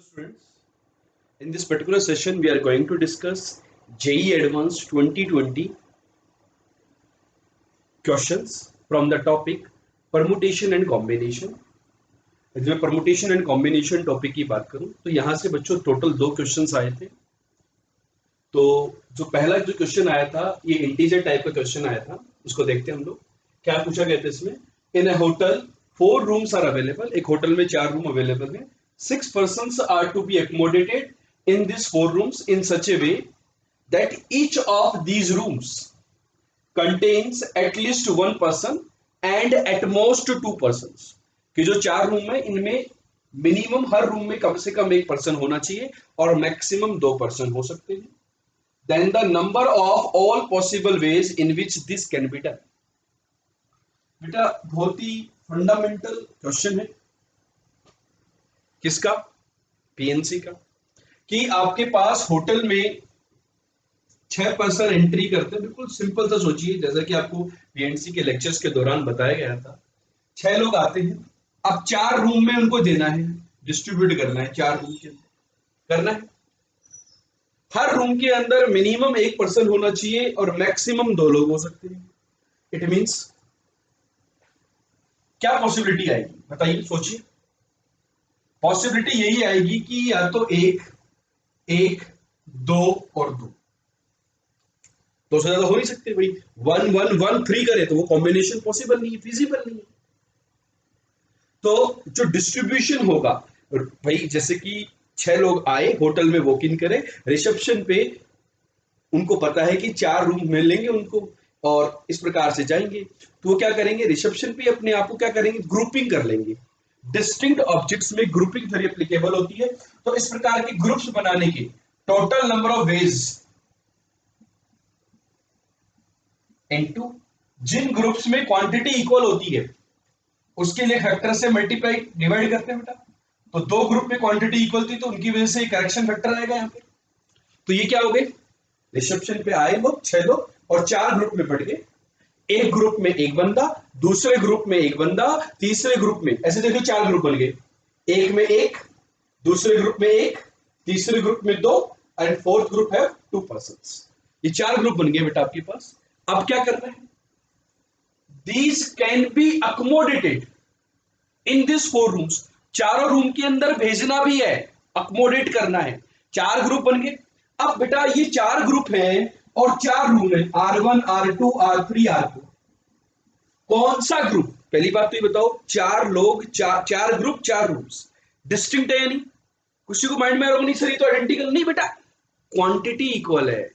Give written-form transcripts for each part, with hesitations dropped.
students, in this particular session we are going to discuss JEE Advanced 2020 questions from the topic permutation and combination. यदि मैं permutation and combination topic की बात करूं तो यहां से बच्चों टोटल 2 क्वेश्चंस आए थे। तो जो पहला जो क्वेश्चन आया था ये इंटीजर टाइप का क्वेश्चन आया था, उसको देखते हैं हम लोग। क्या पूछा गया था इसमें? इन अ होटल 4 रूम्स आर अवेलेबल, एक होटल में 4 रूम अवेलेबल है। 6 persons are to be accommodated in these 4 rooms in such a way that each of these rooms contains at least 1 person and at most 2 persons। कि जो 4 room है इनमें minimum हर room में कम से कम 1 person होना चाहिए और मैक्सिमम 2 पर्सन हो सकते हैं। Then the number of all possible ways in which this can be done। बेटा बहुत ही फंडामेंटल क्वेश्चन है। किसका? पीएनसी का। कि आपके पास होटल में 6 पर्सन एंट्री करते हैं। बिल्कुल सिंपल सा सोचिए, जैसा कि आपको पीएनसी के लेक्चर्स के दौरान बताया गया था। 6 लोग आते हैं, अब 4 रूम में उनको देना है, डिस्ट्रीब्यूट करना है, 4 रूम के अंदर करना है। हर रूम के अंदर मिनिमम 1 पर्सन होना चाहिए और मैक्सिमम 2 लोग हो सकते हैं। इट मींस क्या पॉसिबिलिटी आएगी बताइए, सोचिए। पॉसिबिलिटी यही आएगी कि या तो 1, 1, 2 और 2, 2 से ज्यादा हो नहीं सकते भाई। 1, 1, 1, 3 करे तो वो कॉम्बिनेशन पॉसिबल नहीं है, फिजिबल नहीं है। तो जो डिस्ट्रीब्यूशन होगा भाई, जैसे कि 6 लोग आए, होटल में वॉक इन करे, रिसेप्शन पे उनको पता है कि 4 रूम मिलेंगे उनको और इस प्रकार से जाएंगे। तो वो क्या करेंगे, रिसेप्शन पे अपने आप को क्या करेंगे, ग्रुपिंग कर लेंगे। डिस्टिंक्ट ऑब्जेक्ट्स में ग्रुपिंग थ्योरी एप्लीकेबल होती है। तो इस प्रकार के ग्रुप्स बनाने के total number of ways into जिन ग्रुप्स में क्वांटिटी इक्वल होती है उसके लिए फैक्टर से मल्टीप्लाई डिवाइड करते हैं बेटा। तो 2 ग्रुप में क्वांटिटी इक्वल थी तो उनकी वजह से करेक्शन फैक्टर आएगा यहां पे। तो ये क्या हो गए, रिसेप्शन पे आए लोग 6 लोग और 4 ग्रुप में बढ़ गए। एक ग्रुप में 1 बंदा, दूसरे ग्रुप में 1 बंदा, तीसरे ग्रुप में, ऐसे देखो 4 ग्रुप बन गए। एक में 1, दूसरे ग्रुप में 1, तीसरे ग्रुप में 2 एंड फोर्थ ग्रुप है 2 पर्संस। ये 4 ग्रुप बन गए बेटा आपके पास। अब क्या करना है, these can be accommodated in this 4 rooms. चारों रूम के अंदर भेजना भी है, अकोमोडेट करना है। 4 ग्रुप बन गए। अब बेटा ये 4 ग्रुप हैं और 4 रूम है, R1, R2, R3, R4। कौन सा ग्रुप, पहली बात तो ये बताओ, 4 लोग, 4 ग्रुप, 4 रूम्स, डिस्टिंक्ट है या नहीं? किसी को माइंड में आ रहा नहीं सर ये तो आइडेंटिकल नहीं बेटा, क्वांटिटी इक्वल है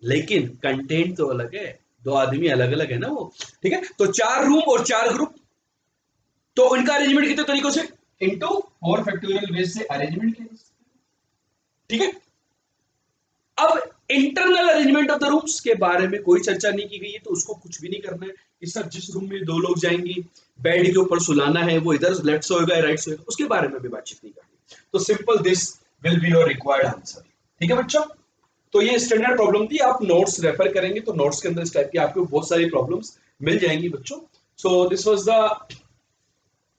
लेकिन कंटेंट तो अलग है, 2 आदमी अलग अलग है ना वो, ठीक है। तो 4 रूम और 4 ग्रुप, तो उनका अरेंजमेंट कितने तरीकों से, इनटू 4 फैक्टोरियल वेज से अरेंजमेंट किया, ठीक है। अब internal arrangement of the rooms के बारे में कोई चर्चा नहीं की गई है, तो उसको कुछ भी नहीं करना है कि सर जिस रूम में 2 लोग जाएंगे बेड के ऊपर सुलाना है, वो इधर लेफ्ट से होगा राइट से होगा, उसके बारे में भी बातचीत नहीं करनी। तो simple this will be your required answer, ठीक है बच्चों। तो ये स्टैंडर्ड प्रॉब्लम थी, आप नोट्स रेफर करेंगे तो नोट्स के अंदर इस टाइप की आपको बहुत सारी प्रॉब्लम्स मिल जाएंगी बच्चों। So this was the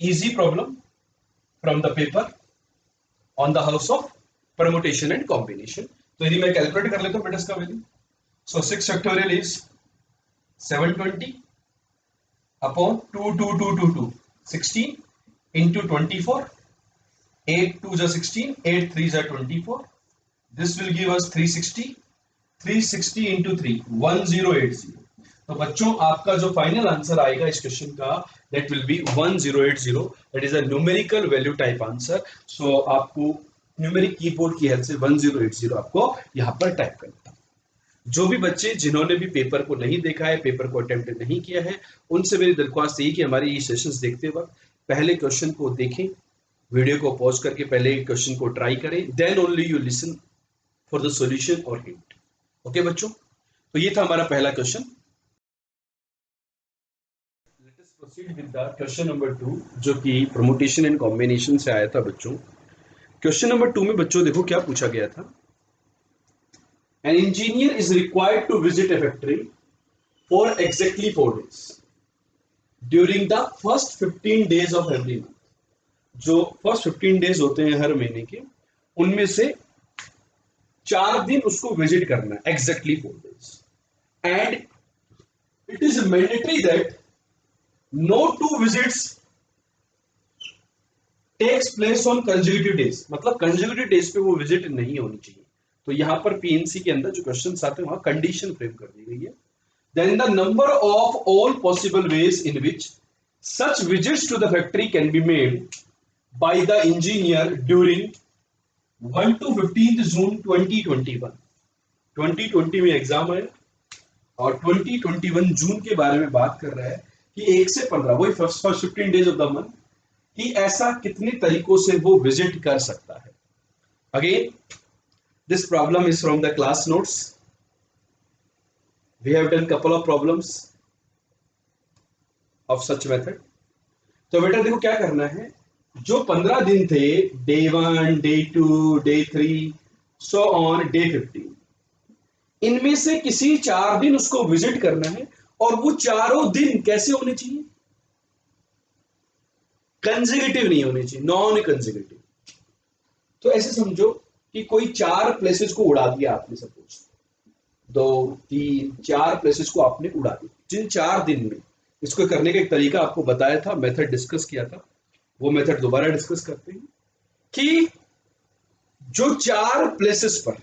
easy problem from the paper on the house of permutation and combination. तो यदि मैं कैलकुलेट कर लेता हूं बेटा इसका value, so 6 factorial is 720 upon 2 2 2 2 2 16 into 24, 8 2 is 16, 8 3 is 24. This will give us 360, 360 into 3 1080। तो बच्चों आपका जो फाइनल आंसर आएगा इस क्वेश्चन का, that will be 1080। that is a numerical value type answer। so आपको न्यूमेरिक कीबोर्ड की हेल्प से 1080 आपको यहां पर टाइप करना। जो भी बच्चे जिन्होंने भी पेपर को नहीं देखा है, पेपर को अटेम्प्ट नहीं किया है, उनसे मेरी दरख्वास्त यही कि हमारे ये सेशंस देखते वक्त पहले क्वेश्चन को देखें, वीडियो को पॉज करके पहले क्वेश्चन को ट्राई करें, then only you listen for the solution और हिंट। ओके बच्चों, तो ये था हमारा पहला question. Let us proceed with the question number 2 जो कि परमुटेशन एंड कॉम्बिनेशन से आया था बच्चों। क्वेश्चन नंबर 2 में बच्चों देखो क्या पूछा गया था। An engineer is required to visit a factory for exactly 4 days during the first 15 days of every month। जो फर्स्ट 15 डेज होते हैं हर महीने के, उनमें से 4 दिन उसको विजिट करना है, exactly 4 days, and it is mandatory that no 2 visits takes place on consecutive days, मतलब कंसेक्यूटिव डेज पे वो विजिट नहीं होनी चाहिए। तो यहां पर पीएनसी के अंदर जो क्वेश्चन आते हैं वहां कंडीशन फ्रेम कर दी गई है। Then the number of all possible ways in which such visits to the factory can be made by the engineer during 1 to 15 June 2021। 2020 में एग्जाम है और 2021 जून के बारे में बात कर रहा है कि 1 से 15, वही first 15 days of the month, कि ऐसा कितने तरीकों से वो विजिट कर सकता है। Again this problem is from the class notes, we have done couple of problems of such method. तो बेटा देखो क्या करना है, जो 15 दिन थे, day 1, day 2, day 3, so on day 15, इनमें से किसी 4 दिन उसको विजिट करना है, और वो चारों दिन कैसे होने चाहिए, कंसेक्यूटिव नहीं होने चाहिए, नॉन कंसेक्यूटिव। तो ऐसे समझो कि कोई 4 प्लेसेस को उड़ा दिया आपने, सपोज 2, 3, 4 प्लेसेस को आपने उड़ा दिया जिन 4 दिन में। इसको करने का एक तरीका आपको बताया था, मेथड डिस्कस किया था, वो मेथड दोबारा डिस्कस करते हैं कि जो 4 प्लेसेस पर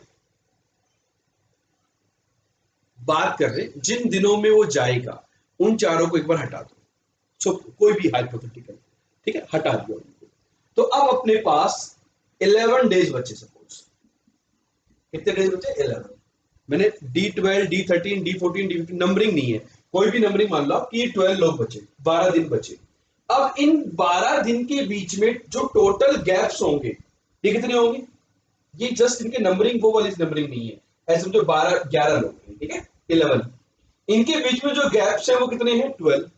बात कर रहे, जिन दिनों में वो जाएगा, उन चारों को एक बार हटा दो। सो कोई भी हाइपोथेटिकल, ठीक है, हटा दिया उनको। तो अब अपने पास 11 डेज बचे, सपोज कितने डेज बचे, 11। मैंने D12, D13, D14, D15 numbering नहीं है, कोई भी नंबरिंग मान लो कि 12 लोग बचे, 12 दिन बचे। अब इन 12 दिन के बीच में जो टोटल गैप्स होंगे, ये कितने होंगे, ये जस्ट इनके नंबरिंग, वो वाली नंबरिंग नहीं है, ऐसे समझो 12, 11 लोग हैं, ठीक है, 11, इनके बीच में जो गैप्स है वो कितने हैं, 12।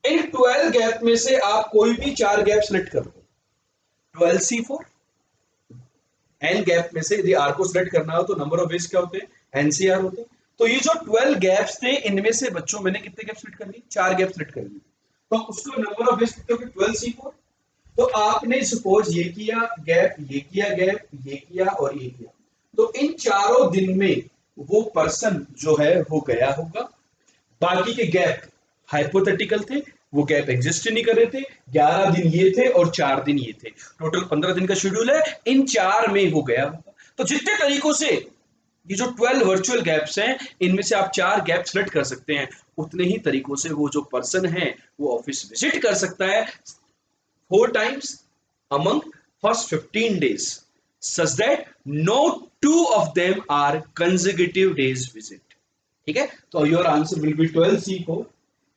इन 12 गैप में से आप कोई भी 4 गैप सिलेक्ट कर दो, 12C4। एन गैप में से यदि आर को सिलेक्ट करना हो तो नंबर ऑफ वेज क्या होते हैं, एनसीआर होते हैं। तो ये जो 12 गैप्स थे, इनमें से बच्चों मैंने कितने गैप सिलेक्ट कर लिए, 4 गैप सिलेक्ट कर लिए, तो उसको नंबर ऑफ वेज कितने हो गए, 12C4। तो आपने सपोज ये किया गैप, ये किया गैप, ये किया और ये किया, तो इन चारों दिन में वो पर्सन जो है वो गया होगा। बाकी के गैप हाइपोथेटिकल थे, वो गैप एग्जिस्ट नहीं कर रहे थे। 11 दिन ये थे और 4 दिन ये थे, टोटल 15 दिन का शेड्यूल है, इन 4 में वो गया होगा। तो जितने तरीकों से ये जो 12 वर्चुअल गैप्स हैं, इनमें से आप 4 गैप सेलेक्ट कर सकते हैं, उतने ही तरीकों से वो जो पर्सन है वो ऑफिस विजिट कर सकता है 4 times among first 15 days, such that no 2 of them are consecutive days visit। ठीक है, तो your answer will be 12C4।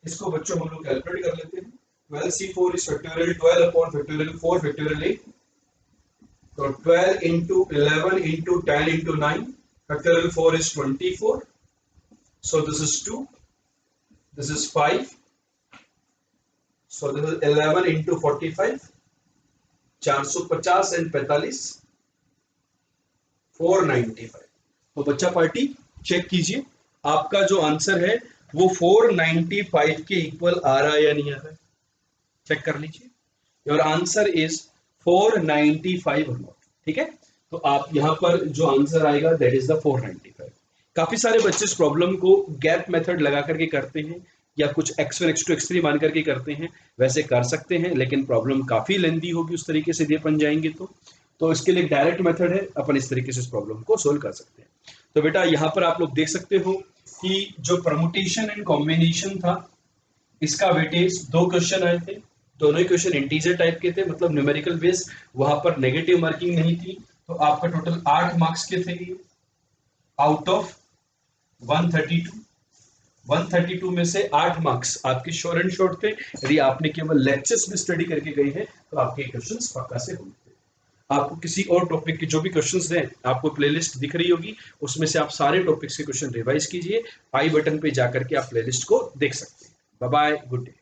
इसको बच्चों हम लोग कैलकुलेट कर लेते हैं। 12C4 is factorial 12 upon factorial 4 factorial 8, तो 12 into 11 into 10 into 9, factorial 4 is 24, so this is 2, this is 5, so this is 11 into 45, 450 and 45, 495। तो बच्चा पार्टी चेक कीजिए, आपका जो आंसर है वो 495 के इक्वल आ रहा है या नहीं आ रहा है, चेक कर लीजिए। योर आंसर इज 495 और नॉट, ठीक है। तो आप यहां पर जो आंसर आएगा दैट इज द 495। काफी सारे बच्चे इस प्रॉब्लम को गैप मेथड लगा करके करते हैं या कुछ x1 x2 x3 मान करके करते हैं, वैसे कर सकते हैं, लेकिन प्रॉब्लम काफी लेंदी होगी उस तरीके से दे बन जाएंगे। तो इसके लिए डायरेक्ट मेथड है, अपन इस तरीके से इस प्रॉब्लम को सोल्व कर सकते हैं। तो बेटा यहां पर आप लोग देख सकते हो कि जो परमुटेशन एंड कॉम्बिनेशन था, इसका वेटेज 2 क्वेश्चन आए थे, दोनों ही क्वेश्चन इंटीजर टाइप के थे, मतलब न्यूमेरिकल बेस, वहां पर नेगेटिव मार्किंग नहीं थी। तो आपका टोटल 8 मार्क्स के थे आउट ऑफ 132। 132 में से 8 मार्क्स आपके श्योर एंड शॉर्ट थे। यदि आपने केवल लेक्चर्स में स्टडी करके गए हैं तो आपके क्वेश्चंस पक्का से होंगे। आपको किसी और टॉपिक के जो भी क्वेश्चंस हैं, आपको प्लेलिस्ट दिख रही होगी, उसमें से आप सारे टॉपिक्स के क्वेश्चन रिवाइज कीजिए। आई बटन पे जाकर के आप प्लेलिस्ट को देख सकते हैं। Bye bye, good day.